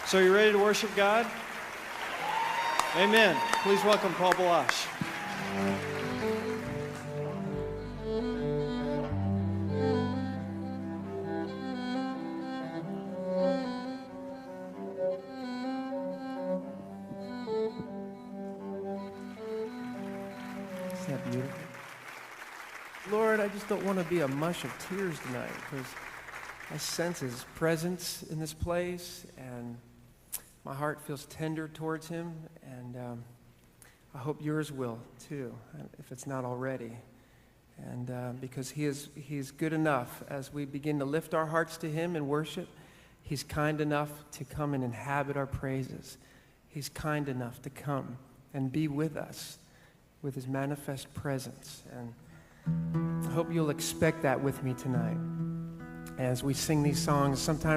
So you ready to worship God? Amen. Please welcome Paul Balash. Isn't that beautiful? Lord, I just don't want to be a mush of tears tonight because I sense His presence in this place, and my heart feels tender towards Him, and I hope yours will too, if it's not already. And because He's good enough as we begin to lift our hearts to Him in worship. He's kind enough to come and inhabit our praises. He's kind enough to come and be with us with His manifest presence. And I hope you'll expect that with me tonight as we sing these songs. Sometimes